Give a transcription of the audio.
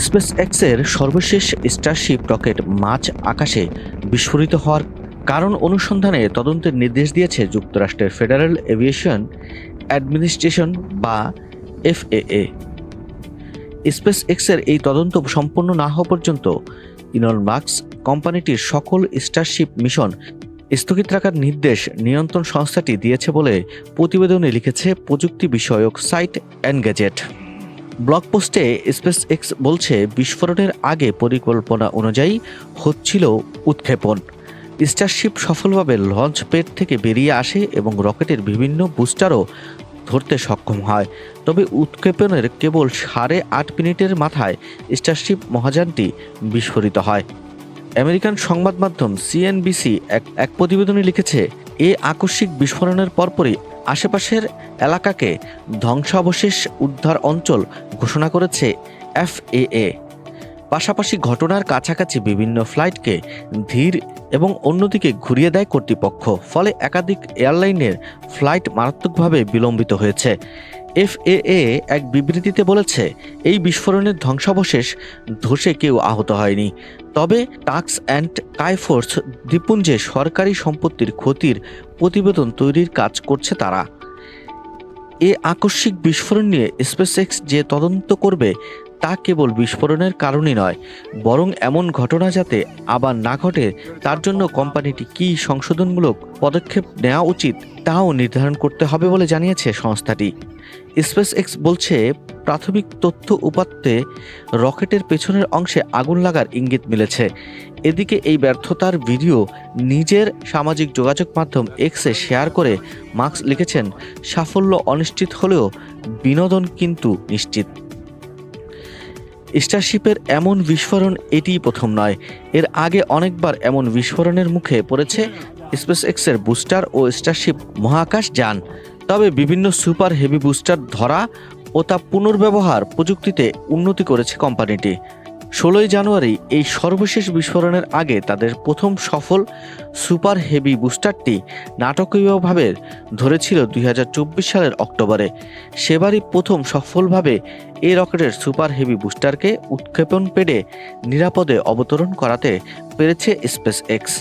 Space এক্সের সর্বশেষ Starship rocket মাঝ আকাশে বিস্ফোরিত হওয়ার কারণ অনুসন্ধানে তদন্তের নির্দেশ দিয়েছে যুক্তরাষ্ট্রের ফেডারেল এভিয়েশন অ্যাডমিনিস্ট্রেশন বা এফএএ। স্পেস এক্সের এই তদন্ত সম্পন্ন না হওয়া পর্যন্ত ইলন মাস্ক কোম্পানিটির সকল স্টারশিপ মিশন স্থগিত রাখার নির্দেশ নিয়ন্ত্রণ সংস্থাটি দিয়েছে বলে প্রতিবেদনে লিখেছে প্রযুক্তি বিষয়ক সাইট এনগেজেট। ব্লগ পোস্টে স্পেস এক্স বলছে, বিস্ফোরণের আগে পরিকল্পনা অনুযায়ী হচ্ছিল উৎক্ষেপণ। স্টারশিপ সফলভাবে লঞ্চ প্যাড থেকে বেরিয়ে আসে এবং রকেটের বিভিন্ন বুস্টারও ধরতে সক্ষম হয়। তবে উৎক্ষেপণের কেবল 8.5 মিনিটের মাথায় স্টারশিপ মহাযানটি বিস্ফোরিত হয়। আমেরিকান সংবাদ মাধ্যম সিএনবিসি এক প্রতিবেদনে লিখেছে, এ আকস্মিক বিস্ফোরণের পরপরই আশেপাশের এলাকাকে ধ্বংসাবশেষ উদ্ধার অঞ্চল ঘোষণা করেছে এফএএ। পাশাপাশি ঘটনার কাছাকাছি বিভিন্ন ফ্লাইটকে ধীর এবং অন্যদিকে ঘুরিয়ে দেয় কর্তৃপক্ষ, ফলে একাধিক এয়ারলাইনের ফ্লাইট মারাত্মকভাবে বিলম্বিত হয়েছে। এফএএ এক বিবৃতিতে বলেছে, এই বিস্ফোরণের ধ্বংসাবশেষ ধসে কেউ আহত হয়নি। তবে টাস্ক অ্যান্ড কাইফোর্স দ্বীপপুঞ্জে সরকারি সম্পত্তির ক্ষতির প্রতিবেদন তৈরির কাজ করছে তারা। এ আকস্মিক বিস্ফোরণ নিয়ে স্পেসএক্স যে তদন্ত করবে তা কেবল বিস্ফোরণের কারণই নয়, বরং এমন ঘটনা যাতে আবার না ঘটে তার জন্য কোম্পানিটি কী সংশোধনমূলক পদক্ষেপ নেওয়া উচিত তাও নির্ধারণ করতে হবে বলে জানিয়েছে সংস্থাটি। স্পেসএক্স বলছে, প্রাথমিক তথ্য উপাত্তে রকেটের পেছনের অংশে আগুন লাগার ইঙ্গিত মিলেছে। এদিকে এই ব্যর্থতার ভিডিও নিজের সামাজিক যোগাযোগ মাধ্যম এক্সে শেয়ার করে মাস্ক লিখেছেন, সাফল্য অনিশ্চিত হলেও বিনোদন কিন্তু নিশ্চিত। স্টারশিপের এমন বিস্ফোরণ এটিই প্রথম নয়। এর আগে অনেকবার এমন বিস্ফোরণের মুখে পড়েছে স্পেসএক্সের বুস্টার ও স্টারশিপ মহাকাশ যান। তবে বিভিন্ন সুপার হেভি বুস্টার ধরা ও তা পুনর্ব্যবহার প্রযুক্তিতে উন্নতি করেছে কোম্পানিটি। 16 জানুয়ারি এই সর্বশেষ বিস্ফোরণের আগে তাদের প্রথম সফল সুপার হেভি বুস্টারটি নাটকীয়ভাবে ধরেছিল 2024 সালের অক্টোবরে। সেবারই প্রথম সফলভাবে এই রকেটের সুপার হেভি বুস্টারকে উৎক্ষেপণ প্যাডে নিরাপদে অবতরণ করাতে পেরেছে স্পেসএক্স।